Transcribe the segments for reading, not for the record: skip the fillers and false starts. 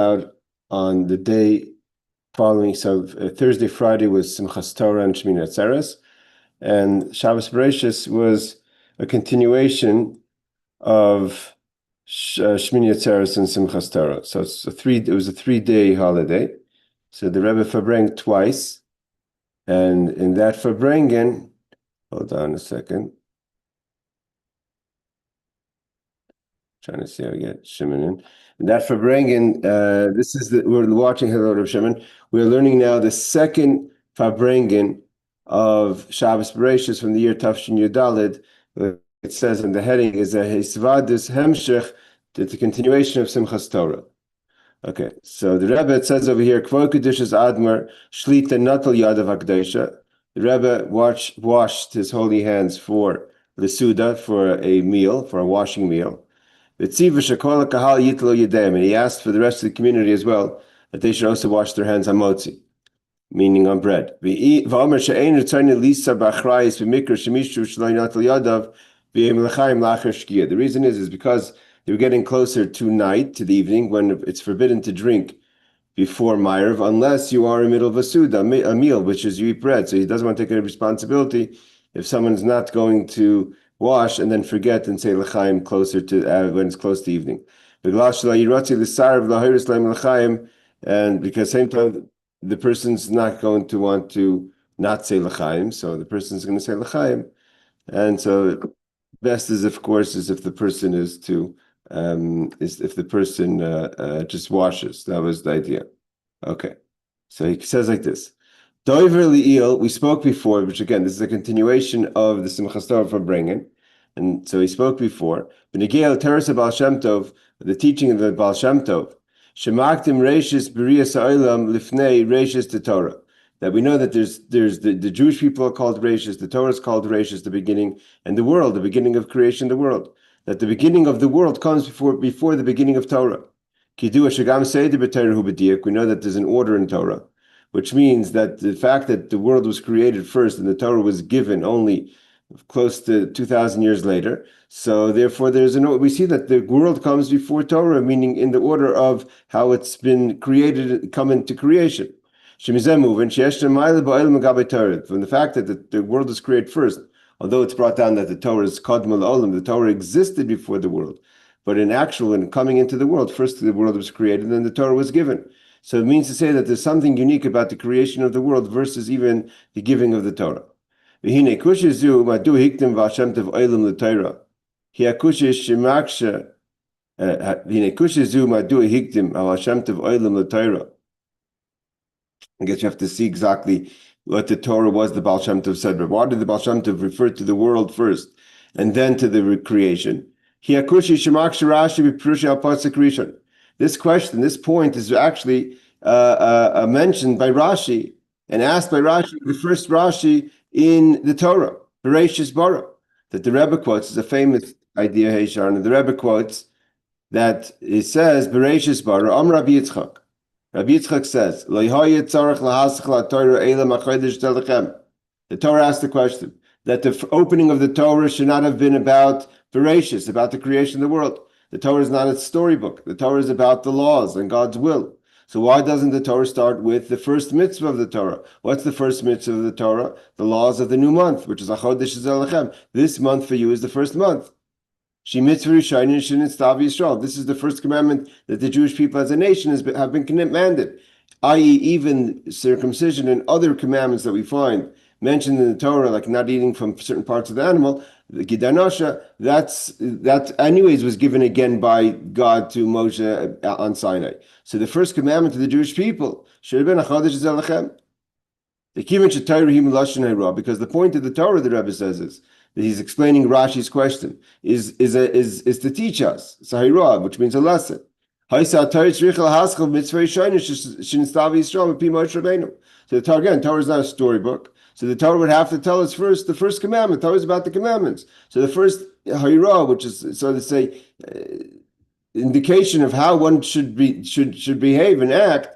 out on the day following. So Thursday, Friday was Simchas Torah and Shmini Atzeres, and Shabbos Bereishis was a continuation of Shmini Atzeres and Simchas Torah. So it was a 3-day holiday. So the Rebbe Farbrengt twice, and in that Farbrengen, hold on a second. Trying to see how we get Shimon in. And that Farbrengen, we're watching Hello of Shimon. We're learning now the second Farbrengen of Shabbos Bereishis from the year Tafshin Yudalid. It says in the heading is a Hisvadus Hemshech, the continuation of Simchas Torah. Okay, so the Rebbe, it says over here, Kvo Kedusha's Admar, Shlita Natal Yadav Akdesha. The Rebbe washed his holy hands for the Suda, for a meal, for a washing meal. And he asked for the rest of the community as well that they should also wash their hands on motzi, meaning on bread. The reason is because they were getting closer to night, to the evening, when it's forbidden to drink before Ma'ariv, unless you are in the middle of a suda, a meal, which is you eat bread. So he doesn't want to take any responsibility if someone's not going to wash and then forget and say l'chaim closer to when it's close to evening. And because same time the person's not going to want to not say l'chaim, so the person's going to say l'chaim, and so best is of course is if the person is to if the person just washes. That was the idea. Okay, so he says like this. Doiver li'il, we spoke before, which again, this is a continuation of the Simchas Torah from Brengen, and so he spoke before. B'negei Teres Baal Shem Tov, the teaching of the Baal Shem Tov, shemaktim reishis b'riyas ha'olam lifnei reishis the Torah. That we know that there's the Jewish people are called reishis, the Torah is called reishis, the beginning, and the world, the beginning of creation, the world. That the beginning of the world comes before the beginning of Torah. Kidua shagam seider b'Torah hu b'diak. We know that there's an order in Torah, which means that the fact that the world was created first and the Torah was given only close to 2,000 years later. So therefore, we see that the world comes before Torah, meaning in the order of how it's been created, come into creation. From the fact that the world was created first, although it's brought down that the Torah is Kadmal Olam, the Torah existed before the world. But in actual and coming into the world, first the world was created, and then the Torah was given. So it means to say that there's something unique about the creation of the world versus even the giving of the Torah. I guess you have to see exactly what the Torah was the Baal Shem Tov said, but why did the Baal Shem Tov refer to the world first and then to the creation? This question, this point is actually mentioned by Rashi and asked by Rashi, the first Rashi in the Torah, Bereishis bara, that the Rebbe quotes, is a famous idea, Heishan, and the Rebbe quotes that it says, Bereishis bara, Rabbi Yitzchak. Rabbi Yitzchak says, the Torah asked the question, that the opening of the Torah should not have been about Bereishis, about the creation of the world. The Torah is not a storybook. The Torah is about the laws and God's will. So why doesn't the Torah start with the first mitzvah of the Torah? What's the first mitzvah of the Torah? The laws of the new month, which is Achodesh Zelechem. This month for you is the first month. She mitzvah Rishayim Shinit Stav Yisrael. This is the first commandment that the Jewish people as a nation have been commanded, i.e. even circumcision and other commandments that we find mentioned in the Torah, like not eating from certain parts of the animal, the Gidanosha, that anyways was given again by God to Moshe on Sinai. So the first commandment to the Jewish people should have been Achodesh Zelechem. Because the point of the Torah, the Rebbe says, is that he's explaining Rashi's question, is to teach us, Sahirah, which means a lesson. So the Torah, again, Torah is not a storybook. So the Torah would have to tell us first the first commandment. Torah is about the commandments. So the first Hayirah, which is, so to say, indication of how one should behave and act,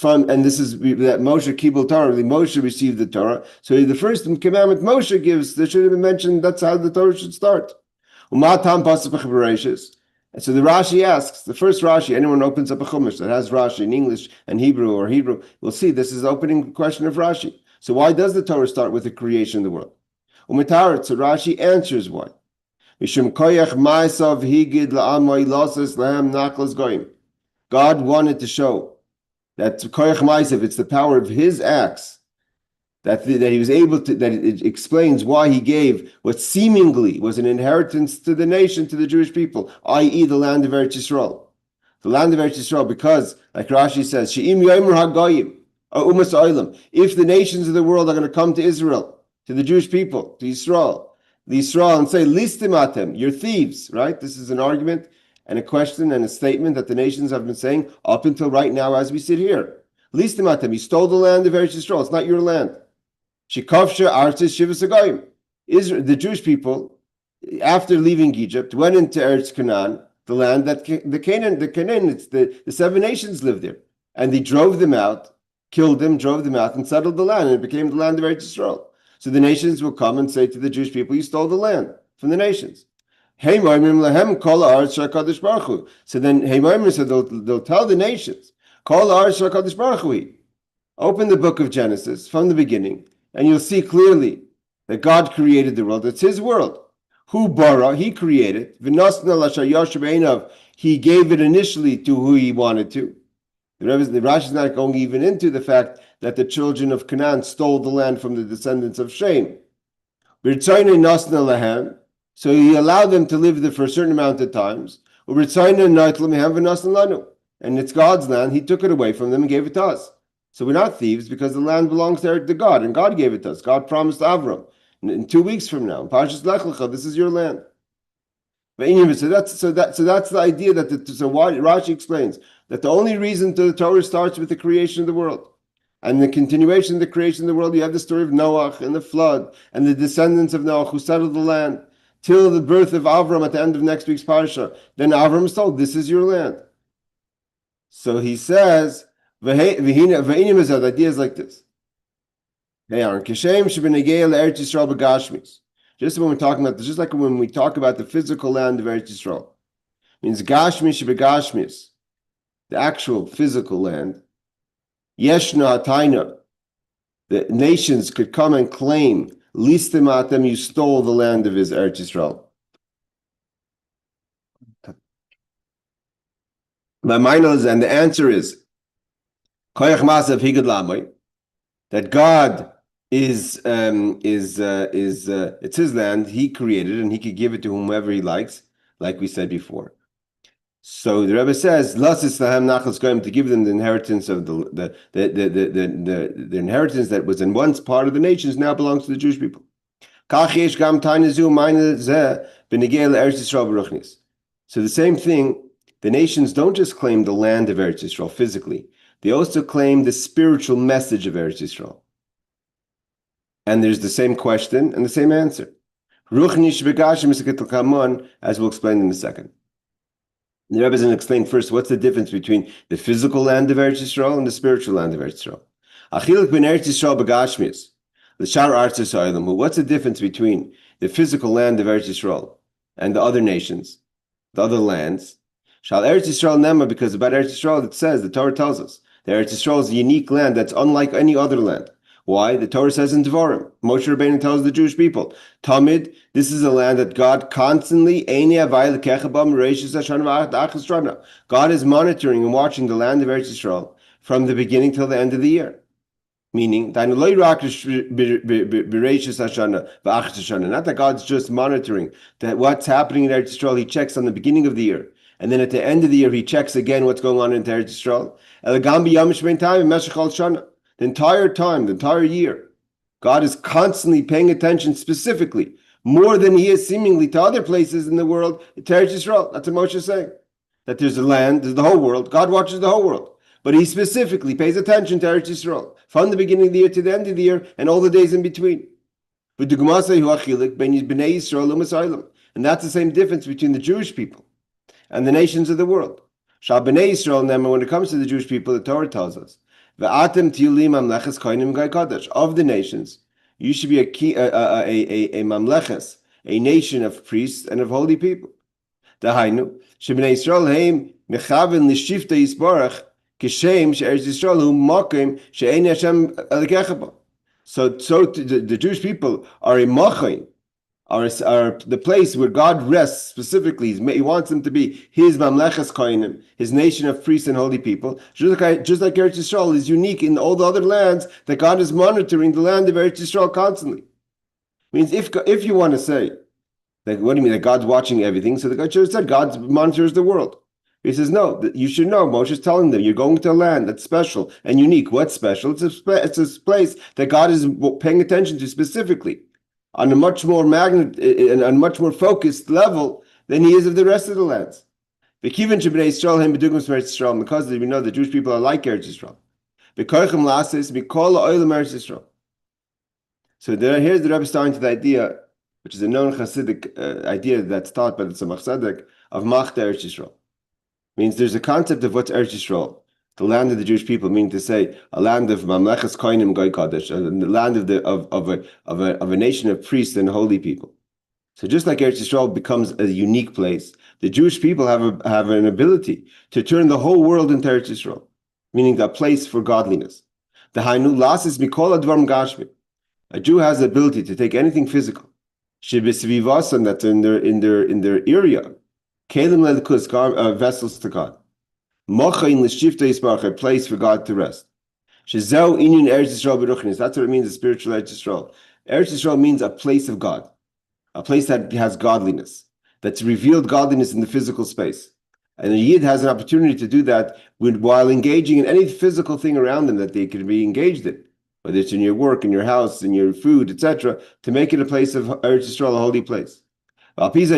and this is that Moshe Kibul Torah, Moshe received the Torah. So the first commandment Moshe gives, that should have been mentioned, that's how the Torah should start. And so the Rashi asks, the first Rashi, anyone opens up a Chumash that has Rashi in English and Hebrew or Hebrew, will see this is the opening question of Rashi. So why does the Torah start with the creation of the world? Umetaret, so Rashi answers why. God wanted to show that koyach ma'asav, it's the power of his acts, that he was able to, that it explains why he gave what seemingly was an inheritance to the nation, to the Jewish people, i.e. the land of Eretz Yisrael. The land of Eretz Yisrael, because, like Rashi says, She'im yomer ha'goyim, umas oilam, if the nations of the world are going to come to Israel, to the Jewish people, to Yisrael, and say, listim atem, you're thieves, right? This is an argument and a question and a statement that the nations have been saying up until right now as we sit here. Listim atem, you stole the land of Eretz Yisrael, it's not your land. Shikavsha artis shivas hagoyim. The Jewish people, after leaving Egypt, went into Eretz Canaan, the land that the Canaanites, the seven nations lived there. And they drove them out, killed them, drove them out, and settled the land, and it became the land of Eretz Yisrael. So the nations will come and say to the Jewish people, you stole the land from the nations. So then they'll tell the nations, open the book of Genesis from the beginning, and you'll see clearly that God created the world. It's his world. Who bara, he created. He gave it initially to who he wanted to. The Rashi is not going even into the fact that the children of Canaan stole the land from the descendants of Shem. So he allowed them to live there for a certain amount of times. And it's God's land. He took it away from them and gave it to us. So we're not thieves because the land belongs to God, and God gave it to us. God promised Avram in 2 weeks from now, Parshas Lech Lecha, this is your land. So that's the idea so why Rashi explains that the only reason the Torah starts with the creation of the world. And the continuation of the creation of the world, you have the story of Noach and the flood and the descendants of Noach who settled the land till the birth of Avram at the end of next week's parsha. Then Avram is told, this is your land. So he says, the idea is like this. Just when we're talking about this, just like when we talk about the physical land of Eretz Yisrael, means Gashmis Shebegashmis, the actual physical land. Yeshna Ataina, the nations could come and claim, listim atem, you stole the land of his Eretz Yisrael. And the answer is koyach masav higad lamay, that God is it's his land, he created, and he could give it to whomever he likes, like we said before. So the Rebbe says, "Lasis lahem nachas goyim," to give them the inheritance of the inheritance that was in once part of the nations now belongs to the Jewish people. So the same thing, the nations don't just claim the land of Eretz Yisrael physically; they also claim the spiritual message of Eretz Yisrael. And there's the same question and the same answer, as we'll explain in a second. The Rebbe is going to explain first what's the difference between the physical land of Eretz Yisrael and the spiritual land of Eretz Yisrael. What's the difference between the physical land of Eretz Yisrael and the other nations, the other lands? Because about Eretz Yisrael it says, the Torah tells us, that Eretz Yisrael is a unique land that's unlike any other land. Why? The Torah says in Devarim, Moshe Rabbeinu tells the Jewish people, Tamid, this is a land that God constantly, God is monitoring and watching the land of Eretz Yisrael from the beginning till the end of the year. Meaning, not that God's just monitoring that what's happening in Eretz Yisrael, he checks on the beginning of the year. And then at the end of the year, he checks again what's going on in Eretz Yisrael. The entire time, the entire year, God is constantly paying attention specifically, more than he is seemingly to other places in the world, to Eretz Yisrael. That's what Moshe is saying. That there's a land, there's the whole world. God watches the whole world. But he specifically pays attention to Eretz Yisrael, from the beginning of the year to the end of the year, and all the days in between. And that's the same difference between the Jewish people and the nations of the world. When it comes to the Jewish people, the Torah tells us, of the nations, you should be a mamleches, a nation of priests and of holy people. Dahainu, Shebnei Yisrael heim mechaven l'shifta yisbarach kishem she'eretz Yisrael hu makim she'ein Hashem elikecha ba. So the Jewish people are a machain, are the place where God rests specifically. He wants them to be his mamlechas kohanim, his nation of priests and holy people. Just like Eretz Yisrael is unique in all the other lands, that God is monitoring the land of Eretz Yisrael constantly. Means if you want to say that, what do you mean that God's watching everything? So the God should have said God monitors the world. He says no. You should know. Moshe's telling them you're going to a land that's special and unique. What's special? It's a place that God is paying attention to specifically, on a much more much more focused level than he is of the rest of the lands. Because we know the Jewish people are like Eretz Yisrael. So here's the Rebbe starting to the idea, which is a known Hasidic idea that's taught by the Tzemach Tzedek, of Machta Eretz Yisrael. Means there's a concept of what's Eretz Yisrael, the land of the Jewish people, meaning to say a land of Mamlechas Kohanim Goy Kadosh, the land of a nation of priests and holy people. So just like Eretz Yisrael becomes a unique place, the Jewish people have an ability to turn the whole world into Eretz Yisrael, meaning a place for godliness. The Hainu Lasis Mikol Advarim Gashmi. A Jew has the ability to take anything physical, Shibisvivasan, that's in their area, Kalim Lelkus, vessels to God. Mochain l'shifta yisbarach, a place for God to rest. Shezeu inyan Eretz Yisrael beruchnis. That's what it means, a spiritual Eretz Yisrael. Eretz Yisrael means a place of God, a place that has godliness, that's revealed godliness in the physical space. And a Yid has an opportunity to do that while engaging in any physical thing around them that they can be engaged in, whether it's in your work, in your house, in your food, etc., to make it a place of Eretz Yisrael, a holy place. This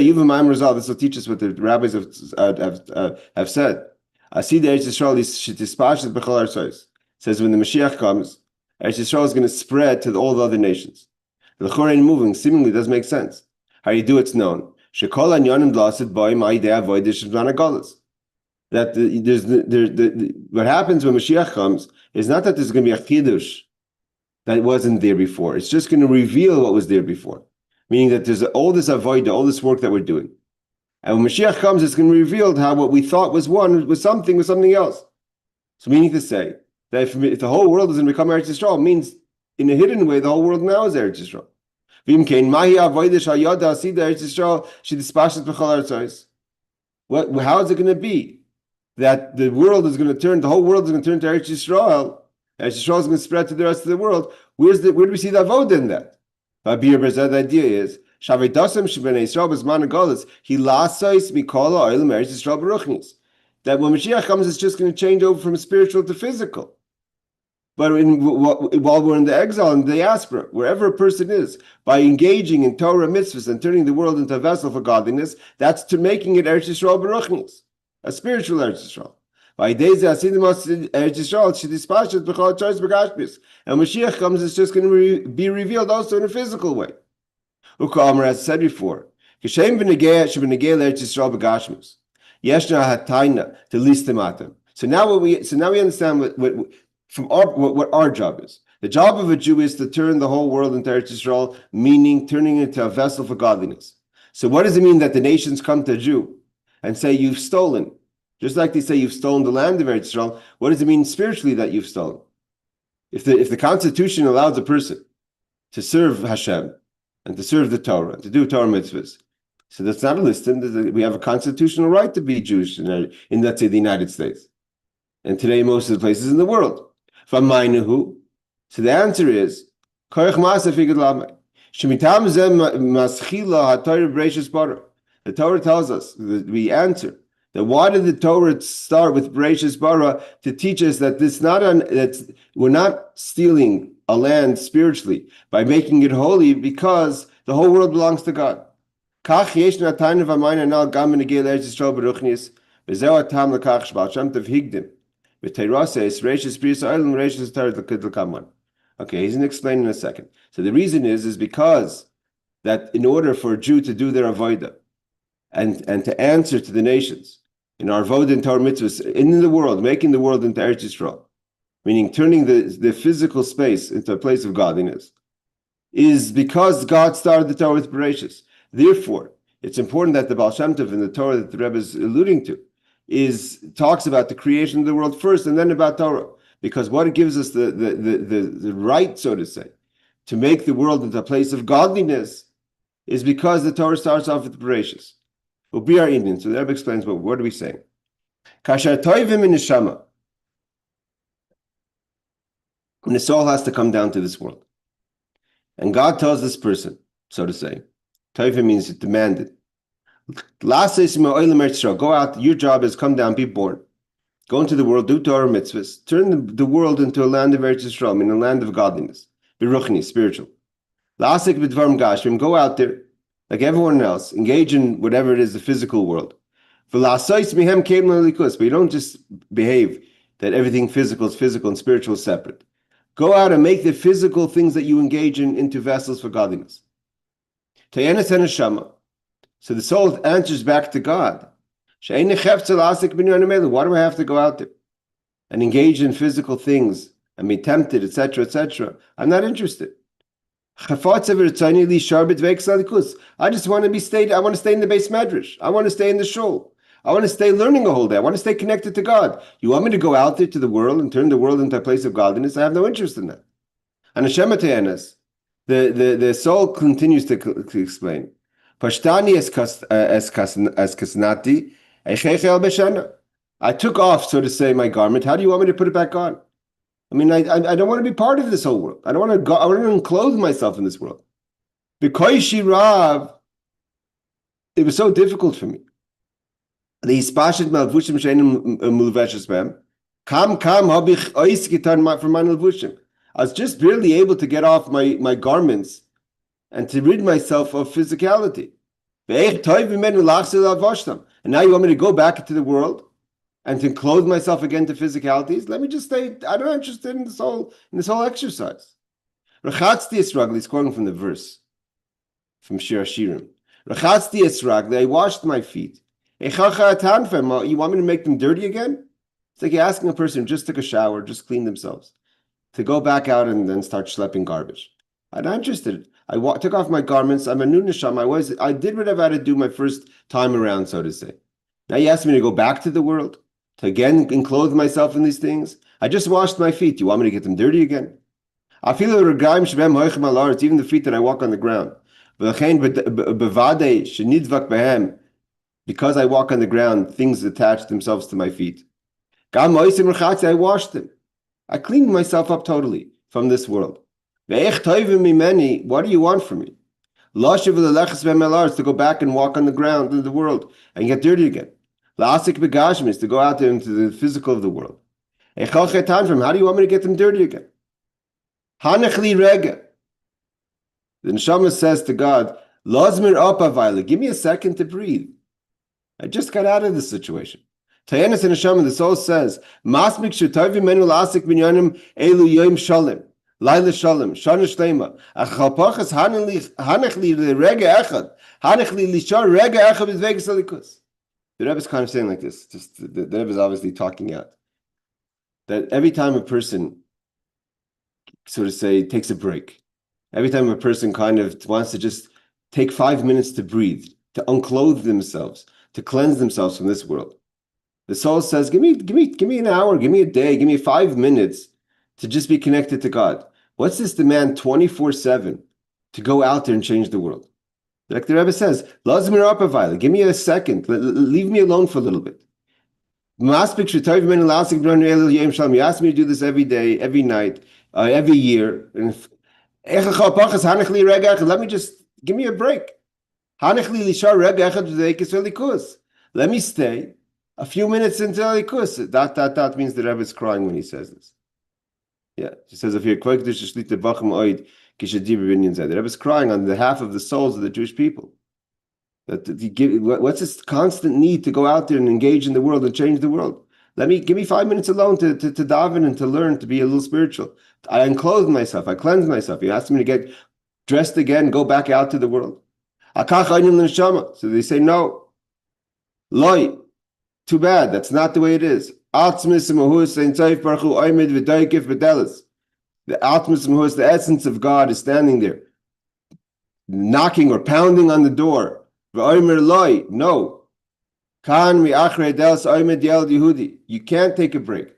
will teach us what the rabbis have said. Says when the Mashiach comes, Eretz Yisrael is going to spread to all the other nations. The Chorein moving seemingly does make sense. How you do it's known. That what happens when Mashiach comes is not that there's going to be a chidush that wasn't there before. It's just going to reveal what was there before. Meaning that there's all this avodah, all this work that we're doing. And when Mashiach comes, it's going to be revealed how what we thought was one was something else. So meaning to say that if the whole world is going to become Eretz Yisrael, it means in a hidden way, the whole world now is Eretz Yisrael. How is it going to be that the whole world is going to turn to Eretz Yisrael? Eretz Yisrael is going to spread to the rest of the world. Where do we see the avodah in that? The idea is that when Mashiach comes, it's just going to change over from spiritual to physical. But while we're in the exile and the diaspora, wherever a person is, by engaging in Torah mitzvahs and turning the world into a vessel for godliness, that's to making it Eretz Yisrael Beruchnis, a spiritual Eretz Yisrael. And Mashiach comes, it's just going to be revealed also in a physical way. Uka as said before, so now we understand what our job is. The job of a Jew is to turn the whole world into Eretz Yisrael, meaning turning it into a vessel for godliness. So what does it mean that the nations come to a Jew and say, you've stolen? Just like they say you've stolen the land of Eretz Yisrael, what does it mean spiritually that you've stolen? If the Constitution allows a person to serve Hashem and to serve the Torah, and to do Torah mitzvahs, so that's not a list. We have a constitutional right to be Jewish in let's say, the United States. And today, most of the places in the world. So the answer is, the Torah tells us, we answer, that why did the Torah start with Bereishis bara to teach us that we're not stealing a land spiritually by making it holy, because the whole world belongs to God. Okay, he's going to explain in a second. So the reason is because that in order for a Jew to do their avodah and to answer to the nations in our avodah and Torah mitzvahs in the world, making the world into Eretz Yisrael, meaning turning the physical space into a place of godliness, is because God started the Torah with Bereishis. Therefore, it's important that the Baal Shem Tov in the Torah that the Rebbe is alluding to talks about the creation of the world first and then about Torah. Because what it gives us the right, so to say, to make the world into a place of godliness is because the Torah starts off with the Bereishis. Will be our Indian. So the Rebbe explains, well, what are we saying? Kasher toivim in neshama. And the soul has to come down to this world. And God tells this person, so to say, toivim means demanded. Go out, your job is come down, be born. Go into the world, do Torah mitzvahs, turn the world into a land of Eretz Yisrael, in a land of godliness, beruchni, spiritual. Lasik b'dvarim gashmim, go out there, like everyone else, engage in whatever it is, the physical world. But you don't just behave that everything physical is physical and spiritual is separate. Go out and make the physical things that you engage in into vessels for godliness. So the soul answers back to God. Why do I have to go out there and engage in physical things and be tempted, etc., etc.? I'm not interested. I just want to stay. I want to stay in the base medrash. I want to stay in the shul. I want to stay learning a whole day. I want to stay connected to God. You want me to go out there to the world and turn the world into a place of godliness? I have no interest in that. And Hashem Atayanas, the soul continues to explain. Pashtani es kasnati. I took off, so to say, my garment. How do you want me to put it back on? I mean, I don't want to be part of this whole world. I don't want to go. I want to enclose myself in this world. Because Rav, it was so difficult for me. I was just barely able to get off my garments and to rid myself of physicality. And now you want me to go back into the world and to clothe myself again to physicalities? Let me just stay. I'm not interested in this whole exercise. Rechatzti Esragli is quoting from the verse from Shir Hashirim. Rechatzti Esragli, I washed my feet. You want me to make them dirty again? It's like you're asking a person who just took a shower, just cleaned themselves, to go back out and then start schlepping garbage. I'm not interested. I took off my garments. I'm a new neshama. I did whatever I had to do my first time around, so to say. Now you ask me to go back to the world, to again enclose myself in these things. I just washed my feet. You want me to get them dirty again? I feel even the feet that I walk on the ground. Because I walk on the ground, things attach themselves to my feet. I washed them. I cleaned myself up totally from this world. What do you want from me? To go back and walk on the ground in the world and get dirty again. To go out there into the physical of the world. How do you want me to get them dirty again? The neshama says to God, give me a second to breathe. I just got out of this situation. Tayanis and Neshama, the soul says, Masmik shetoivim menu lasik binyanim elu yoim shalom, laila shalom, shana shlema, achalpachas hanechli rega echad, hanechli lishar rega echad b'zvegas alikus. The Rebbe is kind of saying like this, just the Rebbe is obviously talking out, that every time a person, so to say, takes a break, every time a person kind of wants to just take 5 minutes to breathe, to unclothe themselves, to cleanse themselves from this world. The soul says, give me an hour, give me a day, give me 5 minutes to just be connected to God. What's this demand 24/7 to go out there and change the world? Like the Rebbe says, give me a second, leave me alone for a little bit. You asked me to do this every day, every night, every year. Let me just, give me a break. Let me stay a few minutes into Alikus. That means the Rebbe is crying when he says this. Yeah, he says, if you're the Rebbe is crying on behalf of the souls of the Jewish people. What's this constant need to go out there and engage in the world and change the world? Give me 5 minutes alone to daven and to learn to be a little spiritual. I unclothe myself, I cleanse myself. He asked me to get dressed again, go back out to the world. So they say, no. Loi. Too bad. That's not the way it is. The Atmas Mahus, the essence of God, is standing there, knocking or pounding on the door. No. You can't take a break.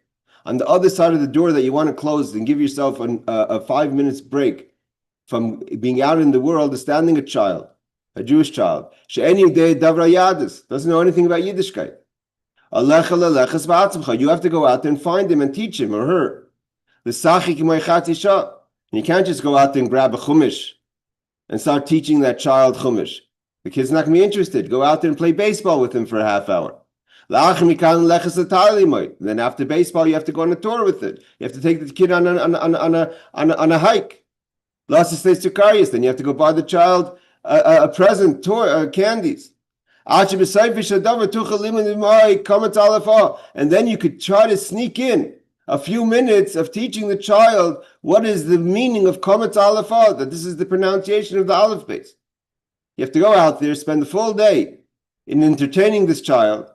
On the other side of the door that you want to close and give yourself a 5 minutes break from being out in the world is standing a child, a Jewish child. Doesn't know anything about Yiddishkeit. You have to go out there and find him and teach him or her. And you can't just go out there and grab a chumash and start teaching that child chumash. The kid's not going to be interested. Go out there and play baseball with him for a half hour. Then after baseball, you have to go on a tour with it. You have to take the kid on a hike. Then you have to go buy the child a present, candies. And then you could try to sneak in a few minutes of teaching the child what is the meaning of Kamatz Aleph, that this is the pronunciation of the Aleph base. You have to go out there, spend the full day in entertaining this child,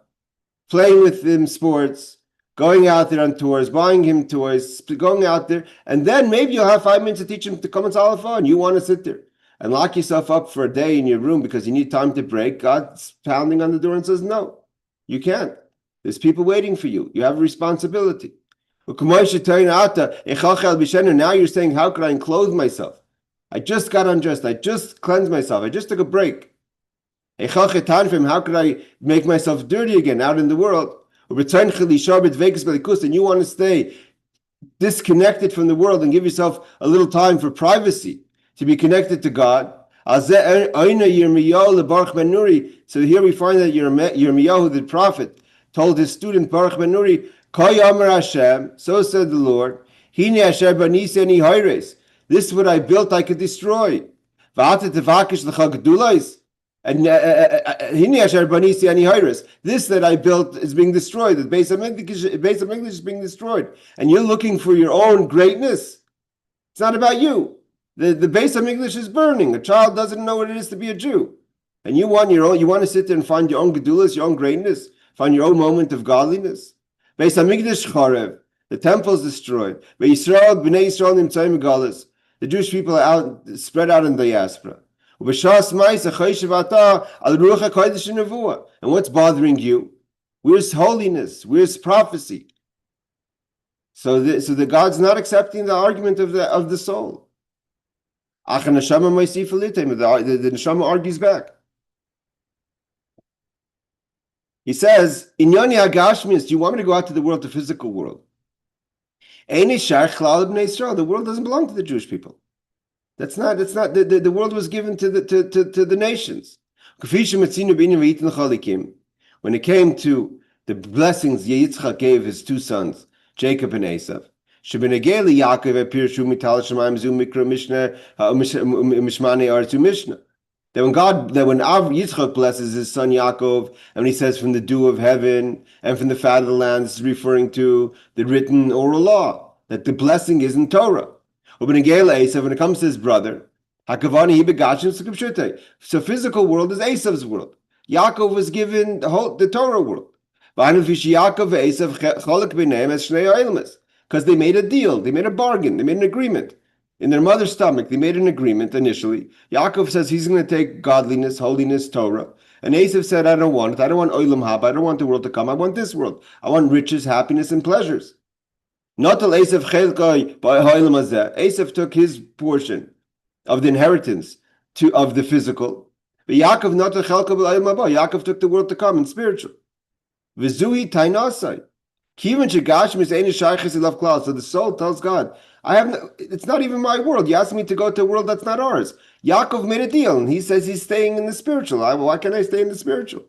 playing with him sports, going out there on tours, buying him toys, going out there, and then maybe you'll have 5 minutes to teach him to Kamatz Aleph, and you want to sit there and lock yourself up for a day in your room because you need time to break. God's pounding on the door and says, no, you can't. There's people waiting for you. You have a responsibility. Now you're saying, how could I enclose myself? I just got undressed. I just cleansed myself. I just took a break. How could I make myself dirty again out in the world? And you want to stay disconnected from the world and give yourself a little time for privacy, to be connected to God. So here we find that Yirmiyahu, the prophet, told his student Baruch ben Nuri, so said the Lord, this is what I built, I could destroy. And this that I built is being destroyed. The base of English is being destroyed. And you're looking for your own greatness. It's not about you. The base of English is burning. A child doesn't know what it is to be a Jew. And you want to sit there and find your own gedulas, your own greatness, find your own moment of godliness. Base of English charev. The temple is destroyed. Bnei Yisrael nimtzayim megalos. The Jewish people are out, spread out in diaspora. And what's bothering you? Where's holiness? Where's prophecy? So the God's not accepting the argument of the soul. The neshama argues back. He says, "Inyani hagashmis, do you want me to go out to the world, the physical world? The world doesn't belong to the Jewish people. That's not. The world was given to the nations. When it came to the blessings Yitzchak gave his two sons, Jacob and Esav. That when Yitzchak blesses his son Yaakov, and he says from the dew of heaven and from the fat of the land, this is referring to the written oral law, that the blessing is in Torah. When it comes to his brother, so physical world is Esav's world. Yaakov was given the Torah world. Because they made a deal, they made a bargain, they made an agreement. In their mother's stomach, they made an agreement initially. Yaakov says he's going to take godliness, holiness, Torah. And Esav said, I don't want it. I don't want Olam Haba. I don't want the world to come. I want this world. I want riches, happiness, and pleasures. Not till Esav chelkai by Ha'olam hazeh. Esav took his portion of the inheritance of the physical. But Yaakov not chelkai by Ha'olam haba. Yaakov took the world to come in spiritual. V'zuhi tainasai. Kivan shegashim is ein shaychus ilav klal. So the soul tells God, it's not even my world. You asked me to go to a world that's not ours. Yaakov made a deal, and he says he's staying in the spiritual. Why can't I stay in the spiritual?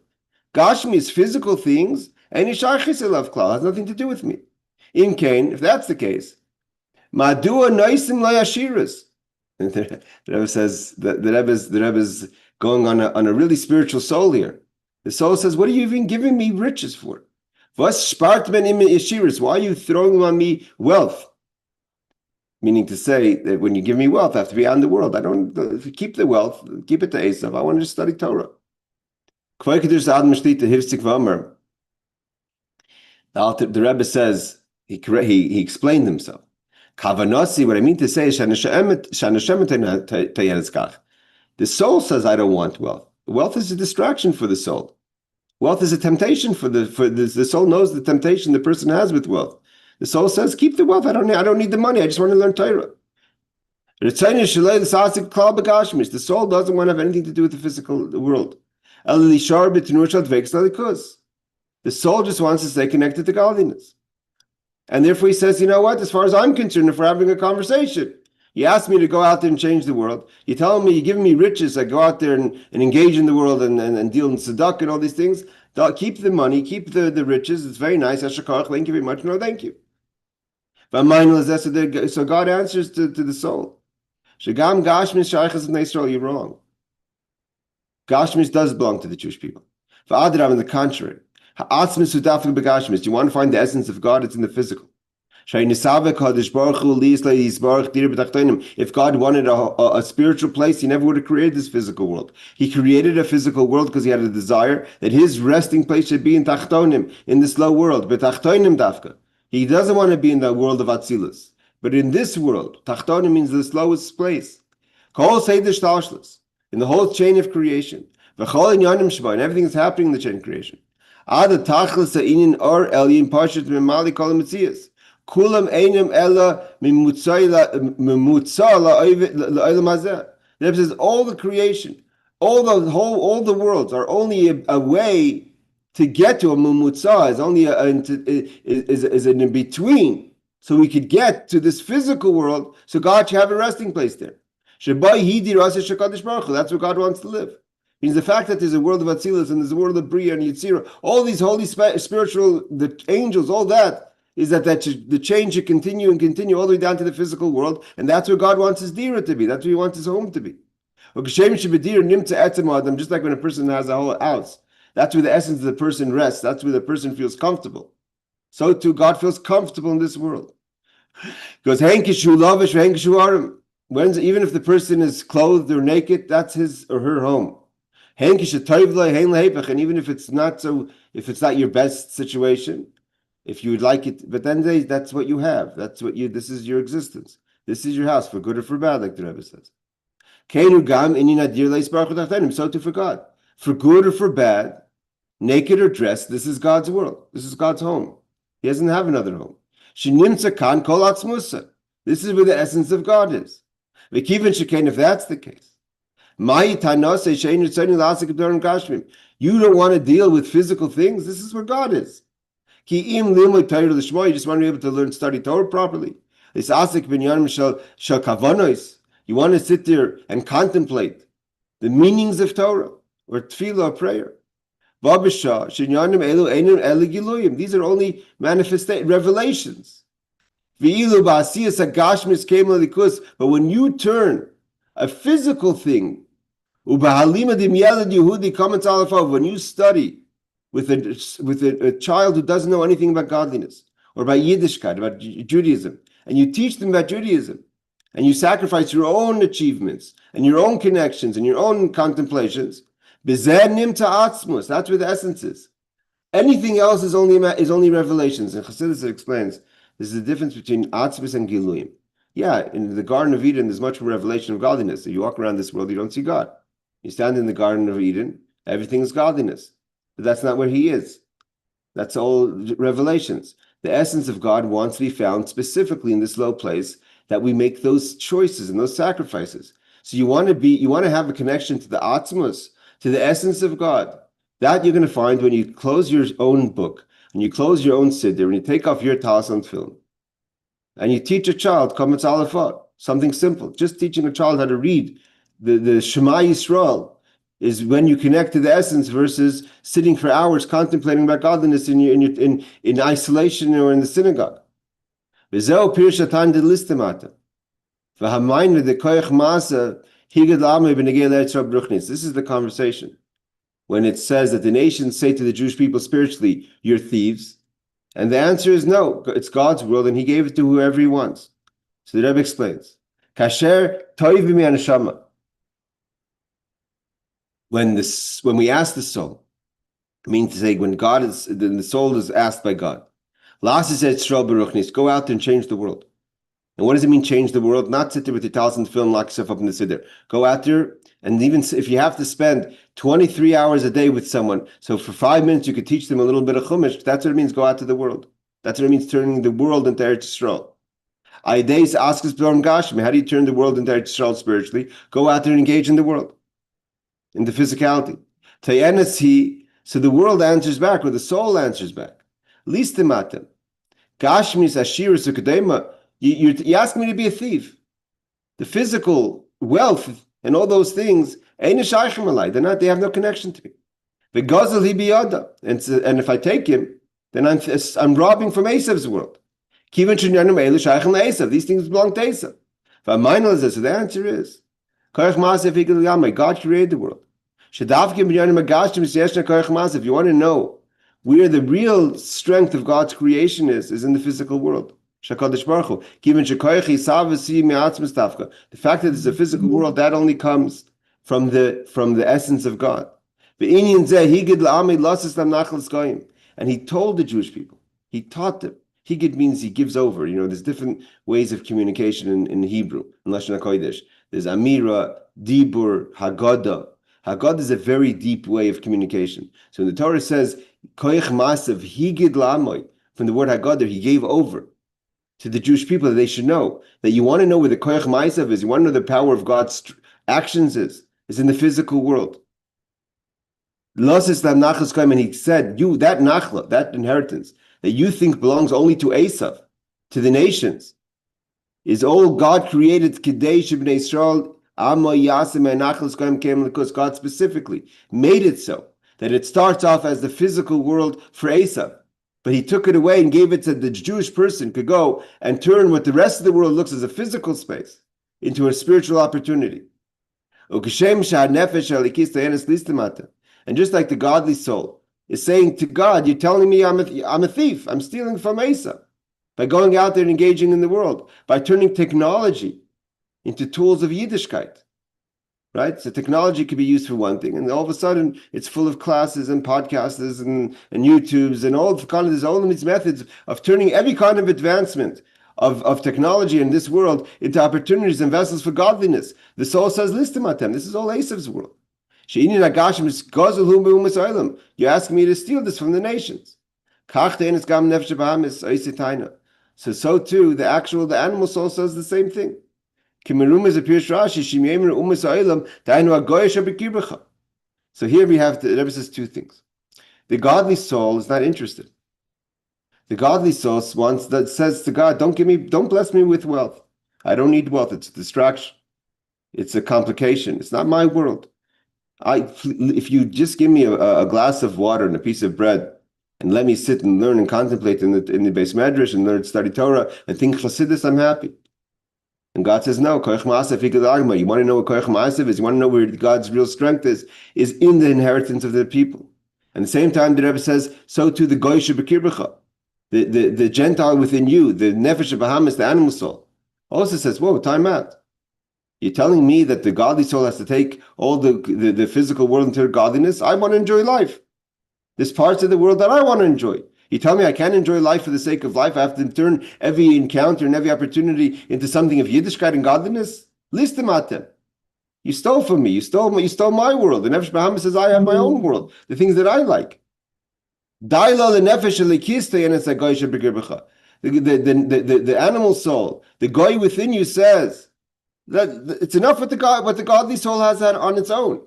Gashmi is physical things, and shaychus ilav klal has nothing to do with me. In Cain, if that's the case, madua noisim layashiras. The Rebbe says that the Rebbe's going on a really spiritual soul here. The soul says, "What are you even giving me riches for? Why are you throwing on me wealth?" Meaning to say that when you give me wealth, I have to be out in the world. I don't keep the wealth, keep it to Esav. I want to just study Torah. The Rebbe says, he explained himself. Kavanasi, what I mean to say is, the soul says, I don't want wealth. Wealth is a distraction for the soul. Wealth is a temptation the soul knows the temptation the person has with wealth. The soul says, keep the wealth. I don't need the money. I just want to learn Torah. The soul doesn't want to have anything to do with the physical world. The soul just wants to stay connected to godliness. And therefore he says, you know what, as far as I'm concerned, if we're having a conversation, you ask me to go out there and change the world. You're telling me, you're giving me riches. I go out there and engage in the world and deal in tzedakah and all these things. Keep the money, keep the riches. It's very nice. Thank you very much. No, thank you. So God answers to the soul. You're wrong. Gashmis does belong to the Jewish people. On the contrary, you want to find the essence of God, it's in the physical. If God wanted a spiritual place, he never would have created this physical world. He created a physical world because he had a desire that his resting place should be in Tachtonim, in this low world. But Tachtonim dafka. He doesn't want to be in the world of Atzilus. But in this world, Tachtonim means the lowest place. In the whole chain of creation. And everything is happening in the chain of creation. Kulam einem ella mimutza la'olam hazeh. The Rebbe says all the creation, all the worlds are only a way to get to a mimutza. Is only is an in between, so we could get to this physical world. So God should have a resting place there. That's where God wants to live. Means the fact that there's a world of Atzilus and there's a world of Bria and Yitzira, all these holy spiritual, the angels, all that. Is that the chain should continue and continue all the way down to the physical world, and that's where God wants his dira to be. That's where he wants his home to be. Just like when a person has a whole house, that's where the essence of the person rests. That's where the person feels comfortable. So too, God feels comfortable in this world. Because even if the person is clothed or naked, that's his or her home. And even if it's not your best situation. If you would like it, but then that's what you have. This is your existence. This is your house, for good or for bad, like the Rebbe says. So too for God. For good or for bad, naked or dressed, this is God's world. This is God's home. He doesn't have another home. This is where the essence of God is. If that's the case, you don't want to deal with physical things. This is where God is. You just want to be able to learn, study Torah properly. You want to sit there and contemplate the meanings of Torah or tefillah or prayer. These are only revelations. But when you turn a physical thing, when you study with a child who doesn't know anything about godliness or about Yiddishkeit, about Judaism, and you teach them about Judaism, and you sacrifice your own achievements and your own connections and your own contemplations, that's where the essence is. Anything else is only revelations. And Chassidus explains this is the difference between Atzmus and Giluyim. Yeah, in the Garden of Eden, there's much more revelation of godliness. So you walk around this world, you don't see God. You stand in the Garden of Eden, everything is godliness. But that's not where he is. That's all revelations. The essence of God wants to be found specifically in this low place that we make those choices and those sacrifices. So you want to have a connection to the Atzmus, to the essence of God. That you're going to find when you close your own book, and you close your own siddur, and you take off your talis on film, and you teach a child Kametz Alefot, something simple. Just teaching a child how to read the Shema Yisrael is when you connect to the essence versus sitting for hours contemplating about godliness in isolation or in the synagogue. This is the conversation. When it says that the nations say to the Jewish people spiritually, you're thieves. And the answer is no, it's God's world and he gave it to whoever he wants. So the Rebbe explains. Kasher toiv neshama. When we ask the soul, I mean to say when the soul is asked by God, Lasi said, go out there and change the world. And what does it mean change the world? Not sit there with your talis and film, lock yourself up in the siddur. Go out there And even if you have to spend 23 hours a day with someone, so for 5 minutes you could teach them a little bit of Chumash, that's what it means, go out to the world. That's what it means, turning the world into Eretz Yisrael. Aideis asks Gashmi, how do you turn the world into Eretz Yisrael spiritually? Go out there and engage in the world, in the physicality. Tayenes so the world answers back, or the soul answers back. Listimatem. Gashmis Ashirus Ukadema, you ask me to be a thief. The physical wealth and all those things, they're not, they have no connection to me. The Gazel he biyada. And if I take him, then I'm robbing from Esav's world. These things belong to Esav. So the answer is, God created the world. If you want to know where the real strength of God's creation is in the physical world. The fact that it's a physical world, that only comes from the essence of God. And he told the Jewish people, he taught them. Higid means he gives over. There's different ways of communication in Hebrew, in Lashon HaKodesh. There's Amira, Dibur, Haggadah. Haggadah is a very deep way of communication. So when the Torah says, Koich Masav, Higid La'amoy, from the word Haggadah, he gave over to the Jewish people that they should know, that you want to know where the Koich Masav is, you want to know the power of God's actions is in the physical world. And he said, you, that nachla, that inheritance, that you think belongs only to Esav, to the nations, is all God created, Kadesh B'nai Yisrael, because God specifically made it so that it starts off as the physical world for Esav, but he took it away and gave it to the Jewish person could go and turn what the rest of the world looks as a physical space into a spiritual opportunity. And just like the godly soul is saying to God, you're telling me I'm a thief, I'm stealing from Esav, by going out there and engaging in the world, by turning technology into tools of Yiddishkeit, right? So technology could be used for one thing, and all of a sudden it's full of classes and podcasts and YouTubes and there's all of these methods of turning every kind of advancement of technology in this world into opportunities and vessels for godliness. The soul says, Listimatem, this is all Esav's world. You ask me to steal this from the nations. So too, the animal soul says the same thing. So here we have, the Rebbe says two things. The godly soul is not interested. The godly soul says to God, don't bless me with wealth. I don't need wealth. It's a distraction. It's a complication. It's not my world. If you just give me a glass of water and a piece of bread and let me sit and learn and contemplate in the Beis Medrash and learn, study Torah and think Chassidus, I'm happy. And God says, no, Koich Ma'asav Higad. You want to know what Koich Ma'asav is? You want to know where God's real strength is in the inheritance of the people. And at the same time, the Rebbe says, so too the Goyish B'kirbecha, the Gentile within you, the Nefesh Bahamas, the animal soul, also says, whoa, time out. You're telling me that the godly soul has to take all the physical world into godliness? I want to enjoy life. There's parts of the world that I want to enjoy. You tell me I can't enjoy life for the sake of life. I have to turn every encounter and every opportunity into something of Yiddishkeit and godliness? Listimatem. You stole from me. You stole my world. The Nefesh Bahamas says I have my own world, the things that I like. The animal soul, the goy within you says that it's enough what the godly soul has on its own.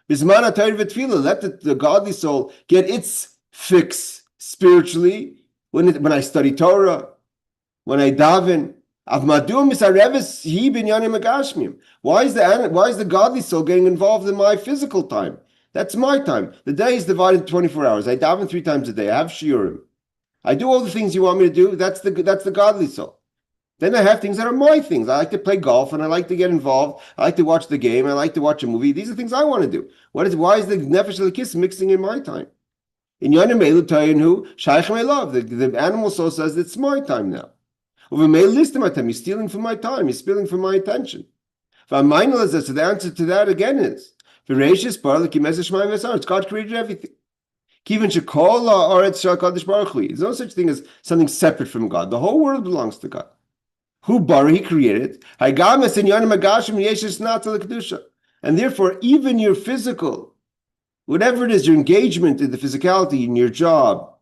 Let the godly soul get its fix spiritually when I study Torah, when I daven. Why is the godly soul getting involved in my physical time? That's my time. The day is divided into 24 hours. I daven 3 times a day. I have shiurim. I do all the things you want me to do. That's the godly soul. Then I have things that are my things. I like to play golf and I like to get involved. I like to watch the game. I like to watch a movie. These are things I want to do. Why is the Nefesh Elokis mixing in my time? In Yonim Elu Tayinu, Shaykh my love. The animal soul says it's my time now. Over mail list my time. He's stealing from my time. He's stealing from my attention. So the answer to that again is Bereishis God created everything. There's no such thing as something separate from God. The whole world belongs to God. Who bara he created? And therefore, even your physical, whatever it is, your engagement in the physicality in your job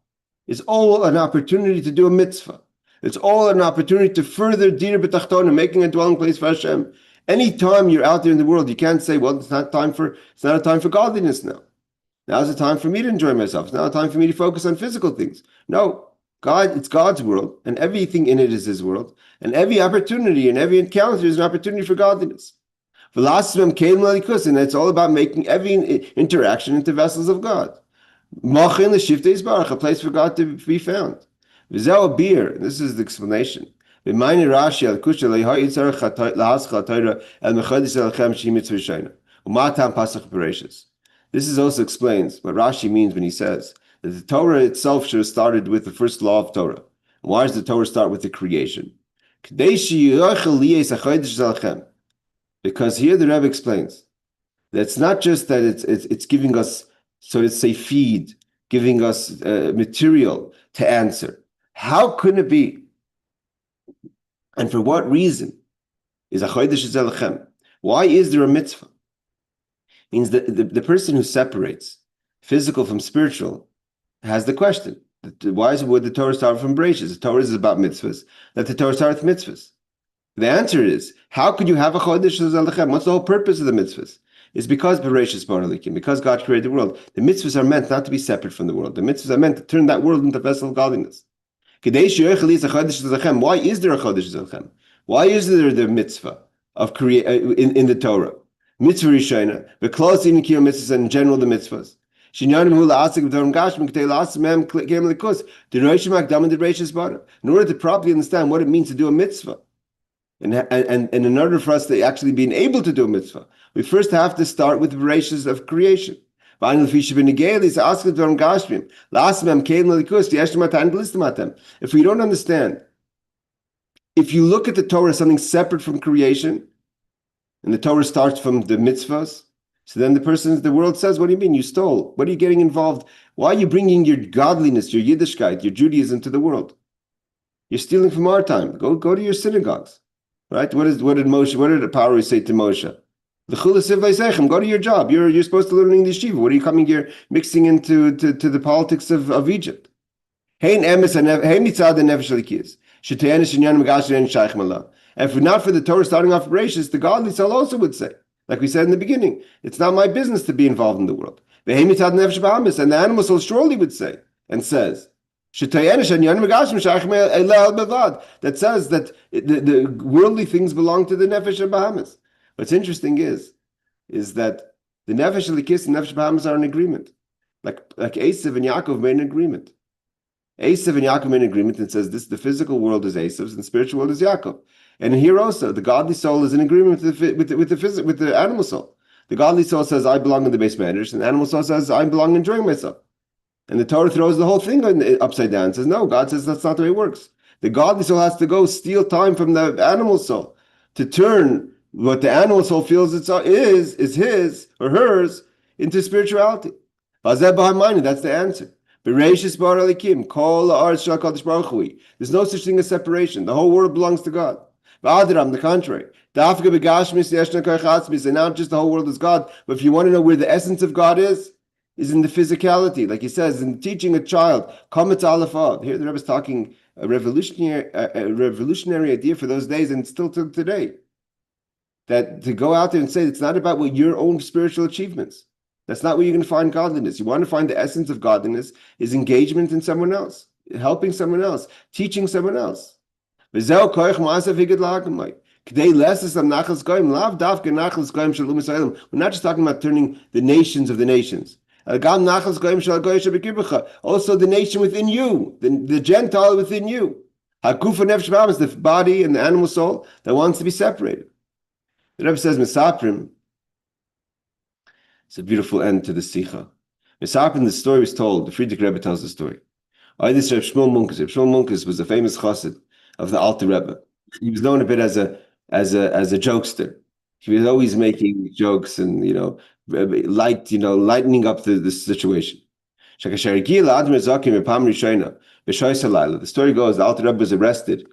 is all an opportunity to do a mitzvah. It's all an opportunity to further dir b'tachtona, making a dwelling place for Hashem. Anytime you're out there in the world, you can't say, well, it's not a time for godliness now. Now's the time for me to enjoy myself. It's not a time for me to focus on physical things. No, it's God's world, and everything in it is His world. And every opportunity and every encounter is an opportunity for godliness. And it's all about making every interaction into vessels of God. A place for God to be found. This is the explanation. Rashi This is also explains what Rashi means when he says that the Torah itself should have started with the first law of Torah. Why does the Torah start with the creation? Because here the Rebbe explains that it's not just that it's giving us, so to say, feed, giving us material to answer. How could it be? And for what reason is a chodesh zelachem? Why is there a mitzvah? Means that the person who separates physical from spiritual has the question: why would the Torah start from Bereishis? The Torah is about mitzvahs. That the Torah starts with mitzvahs. The answer is: how could you have a chodesh zelachem? What's the whole purpose of the mitzvahs? It's because Bereishis baralikim, because God created the world. The mitzvahs are meant not to be separate from the world. The mitzvahs are meant to turn that world into a vessel of godliness. Why is there a chodesh zelachem? Why is there the mitzvah of in the Torah? Mitzvah Rishona, the close in Kiyom mitzvahs and in general the mitzvahs. In order to properly understand what it means to do a mitzvah, and in order for us to actually be able to do a mitzvah, we first have to start with the Bereishis of creation. If we don't understand, if you look at the Torah as something separate from creation, and the Torah starts from the mitzvahs, so then the world says, what do you mean? You stole. What are you getting involved? Why are you bringing your godliness, your Yiddishkeit, your Judaism to the world? You're stealing from our time. Go to your synagogues. Right? What did the Paroi say to Moshe? Go to your job. You're supposed to learn in the yeshiva. What are you coming here mixing into to the politics of Egypt? And if not for the Torah starting off Bereishis, the godly soul also would say, like we said in the beginning, it's not my business to be involved in the world. And the animal soul surely would say and says, that says that the worldly things belong to the Nefesh and Bahamas. What's interesting is that the Nefesh Elikis and Nefesh Bahamas are in agreement. Like Esav and Yaakov made an agreement. Esav and Yaakov made an agreement and says the physical world is Esav's and the spiritual world is Yaakov. And here also, the godly soul is in agreement with the animal soul. The godly soul says, I belong in the base matters, and the animal soul says, I belong enjoying myself. And the Torah throws the whole thing upside down and says, no, God says that's not the way it works. The godly soul has to go steal time from the animal soul to turn what the animal soul feels is his or hers into spirituality. That's the answer. Bereishis baralikim, kol ha'aretz shel HaKadosh Baruch Hu. There's no such thing as separation. The whole world belongs to God. On the contrary, and not just the whole world is God, but if you want to know where the essence of God is in the physicality, like he says, in teaching a child, Kametz Aleph Av. Here the Rebbe is talking a revolutionary idea for those days and still to today. That to go out there and say it's not about what your own spiritual achievements. That's not where you're going to find godliness. You want to find the essence of godliness is engagement in someone else, helping someone else, teaching someone else. We're not just talking about turning the nations of the nations. Also the nation within you, the Gentile within you. The body and the animal soul that wants to be separated. The Rebbe says, Mesaprim, it's a beautiful end to the Sicha. Mesaprim, the story was told, the Friedrich Rebbe tells the story. This Reb Shmuel Munkus. Reb Shmuel Munkus was a famous chassid of the Alter Rebbe. He was known a bit as a jokester. He was always making jokes and lightening up the situation. The story goes, the Alter Rebbe was arrested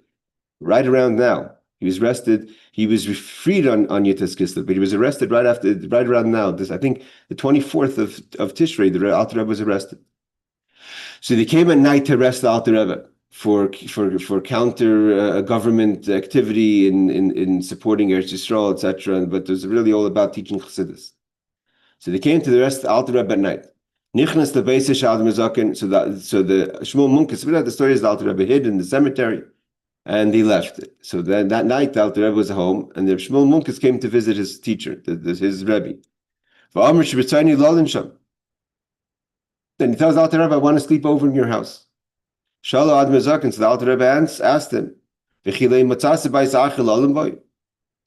right around now. He was arrested. He was freed on Yitas Kislev, but he was arrested right around now. I think the 24th of Tishrei, the Alter Rebbe was arrested. So they came at night to arrest the Alter Rebbe for counter government activity in supporting Eretz Yisrael, etc. But it was really all about teaching Chassidus. So they came to arrest the Alter Rebbe at night. Nichnas the Bereishis Adam Zaken. So the Shmuel Munkus, the story is the Alter Rebbe hid in the cemetery, and he left. So then that night the Alter Rebbe was home, and the Shmuel Munkus came to visit his teacher, his Rebbe. Then he tells the Alter Rebbe, I want to sleep over in your house. Shalo Adam Zaken. So the Alter Rebbe asked him,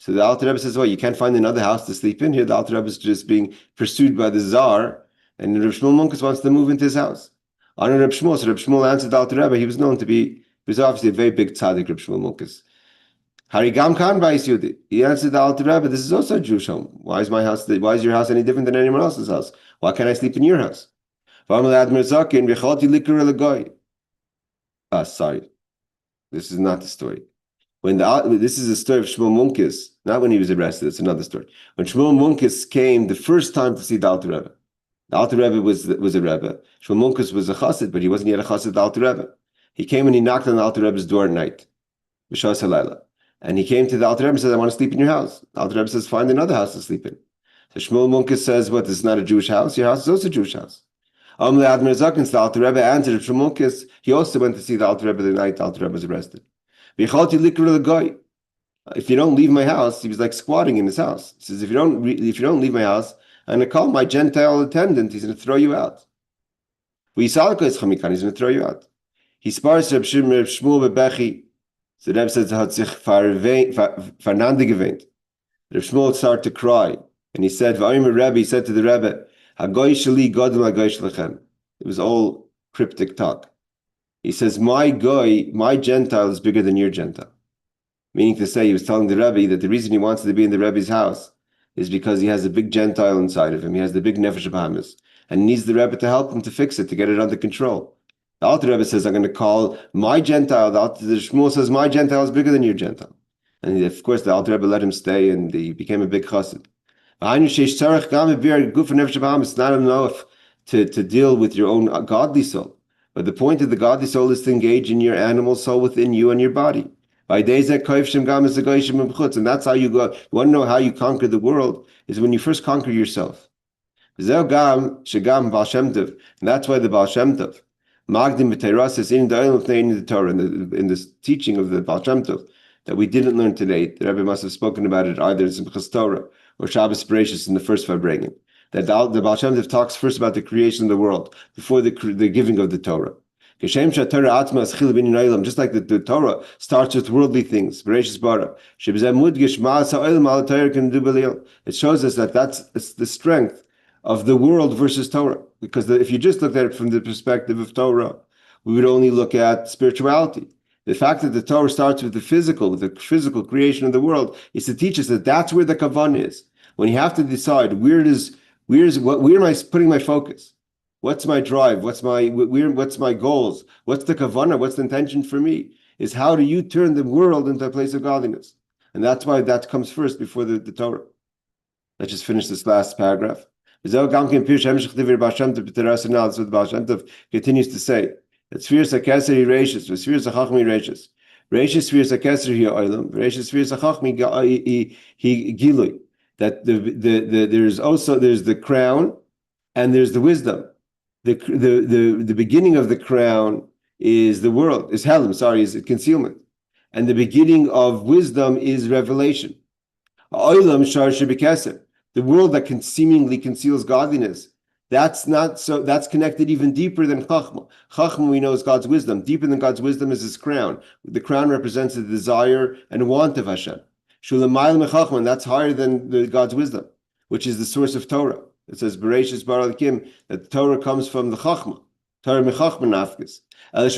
so the Alter Rebbe says, well, you can't find another house to sleep in here. The Alter Rebbe is just being pursued by the Tsar, and Reb Shmuel Munkus wants to move into his house. So Reb Shmuel answered the Alter Rebbe. He was known to be, he was obviously a very big tzaddik, Reb Shmuel Munkus. Harigam Khan Bais Yudi. He answered the Alter Rebbe, this is also a Jewish home. Why is your house any different than anyone else's house? Why can't I sleep in your house? Sorry. This is not the story. This is the story of Shmuel Munkus, not when he was arrested. It's another story. When Shmuel Munkus came the first time to see the Alter Rebbe, the Alter Rebbe was a Rebbe. Shmuel Munkus was a Chassid, but he wasn't yet a Chassid the Alter Rebbe. He came and he knocked on the Alter Rebbe's door at night, B'shas halayla, and he came to the Alter Rebbe and said, "I want to sleep in your house." The Alter Rebbe says, "Find another house to sleep in." So Shmuel Munkus says, "What? This is not a Jewish house. Your house is also a Jewish house." The Alter Rebbe answered Shmuel Munkus. He also went to see the Alter Rebbe the night the Alter Rebbe was arrested. If you don't leave my house, he was like squatting in his house. He says, if you don't leave my house, I'm going to call my Gentile attendant. He's going to throw you out. He's going to throw you out. He spars Reb Shmuel bebechi. So the Rebbe says, hat sich vernande geweint. Reb Shmuel started to cry, and he said, he said to the Rebbe, Hagoy sheli godel hagoy shlechem. It was all cryptic talk. He says, my Gentile is bigger than your Gentile. Meaning to say, he was telling the Rebbe that the reason he wants to be in the Rebbe's house is because he has a big Gentile inside of him. He has the big Nefesh Bahamas, and he needs the Rebbe to help him to fix it, to get it under control. The Alter Rebbe says, I'm going to call my Gentile. The Shmuel says, my Gentile is bigger than your Gentile. And of course, the Alter Rebbe let him stay, and he became a big chassid. It's not enough to deal with your own godly soul. But the point of the godly soul is to engage in your animal soul within you and your body. And that's how you go. You want to know how you conquer the world is when you first conquer yourself. And that's why the Baal Shem Tov, Magdim v'Teirasis in the Torah, in this teaching of the Baal Shem Tov that we didn't learn today. The Rebbe must have spoken about it either in Simchas Torah or Shabbos Bereishis in the first Farbrengen. That the Baal Shem Tov talks first about the creation of the world before the giving of the Torah. Just like the Torah starts with worldly things. It shows us that it's the strength of the world versus Torah. Because if you just looked at it from the perspective of Torah, we would only look at spirituality. The fact that the Torah starts with the physical creation of the world, is to teach us that that's where the kavan is. When you have to decide where am I putting my focus? What's my drive? What's my goals? What's the kavanah? What's the intention for me? Is how do you turn the world into a place of godliness? And that's why that comes first before the Torah. Let's just finish this last paragraph. That's what the Baal Shem continues to say. That Spheres HaKeseri Reishis, Spheres HaChachmi Reishis. Reishis Spheres HaKeseri Hi Olam, Reishis Spheres HaChachmi Hi G-dly. That there's the crown and there's the wisdom. The beginning of the crown is the world, is concealment. And the beginning of wisdom is revelation. Olam Shar Shebikeser. The world that seemingly conceals godliness. That's connected even deeper than Chachma. Chachma, we know, is God's wisdom. Deeper than God's wisdom is his crown. The crown represents the desire and want of Hashem. Shulamayel mechachma, and that's higher than God's wisdom, which is the source of Torah. It says Bereishis bar alikim that the Torah comes from the Chachma. Torah mechachma nafkes. But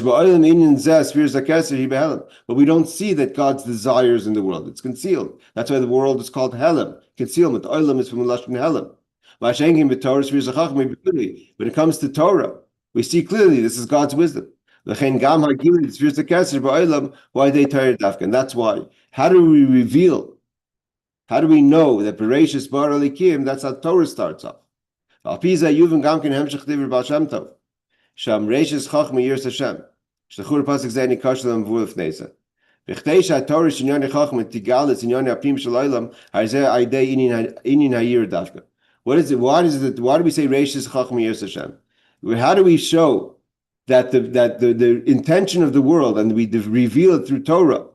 we don't see that God's desires in the world. It's concealed. That's why the world is called Helem, concealment. Olam is from the Lashon Helem. When it comes to Torah, we see clearly this is God's wisdom. Why they tired Dafka? And that's why How do we reveal? How do we know that Bereishis bar alikim? That's how Torah starts off. Al piza yuvim gamkin hemshech divrei Baal Shem Tov. Sham reishis chachma yiras Hashem. Shlachur pasuk zayni kashelam v'ulef neza. V'chtei Torah shinyan chachma tigalis inyan apim shalaylam harzeh aidei inin hayir dafka. What is it? Why do we say reishis chachma yiras Hashem? How do we show that the intention of the world, and we reveal it through Torah,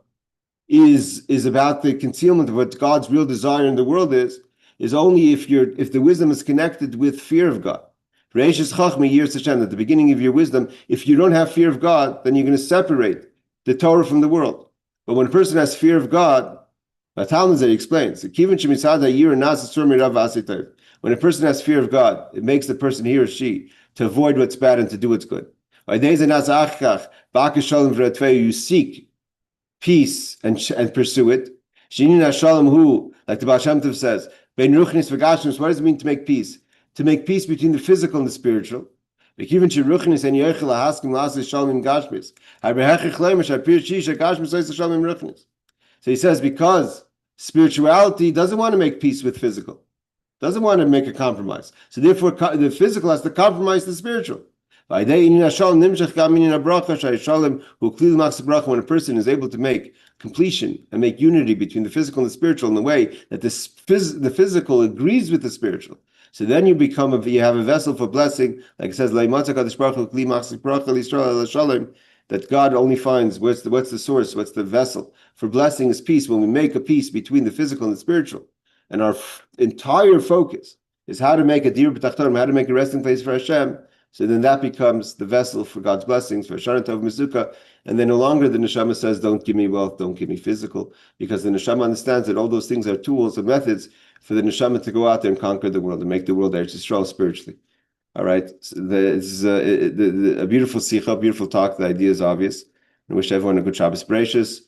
is about the concealment of what God's real desire in the world is only if the wisdom is connected with fear of God. Bereishis chachma yiras Hashem, at the beginning of your wisdom, if you don't have fear of God, then you're going to separate the Torah from the world. But when a person has fear of God, Talmud explains, when a person has fear of God, it makes the person, he or she, to avoid what's bad and to do what's good. You seek peace and pursue it. Like the Baal Shem Tov says, what does it mean to make peace? To make peace between the physical and the spiritual. So he says, because spirituality doesn't want to make peace with physical, doesn't want to make a compromise. So therefore, the physical has to compromise the spiritual. When a person is able to make completion and make unity between the physical and the spiritual in the way that the physical agrees with the spiritual, so then you have a vessel for blessing, like it says, that God only finds what's the source, what's the vessel for blessing is peace. When we make a peace between the physical and the spiritual, and our entire focus is how to make a dir b'tachtonim, how to make a resting place for Hashem, so then that becomes the vessel for God's blessings, for Shana Tov Mizuka, and then no longer the neshama says, don't give me wealth, don't give me physical, because the neshama understands that all those things are tools and methods for the neshama to go out there and conquer the world and make the world Eretz Yisrael spiritually. All right, so it's a beautiful Sicha, a beautiful talk. The idea is obvious. I wish everyone a good Shabbos Bereishis,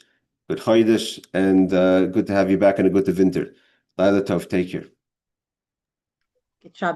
good Chodesh, and good to have you back and a good winter. Laila Tov, take care. Good job.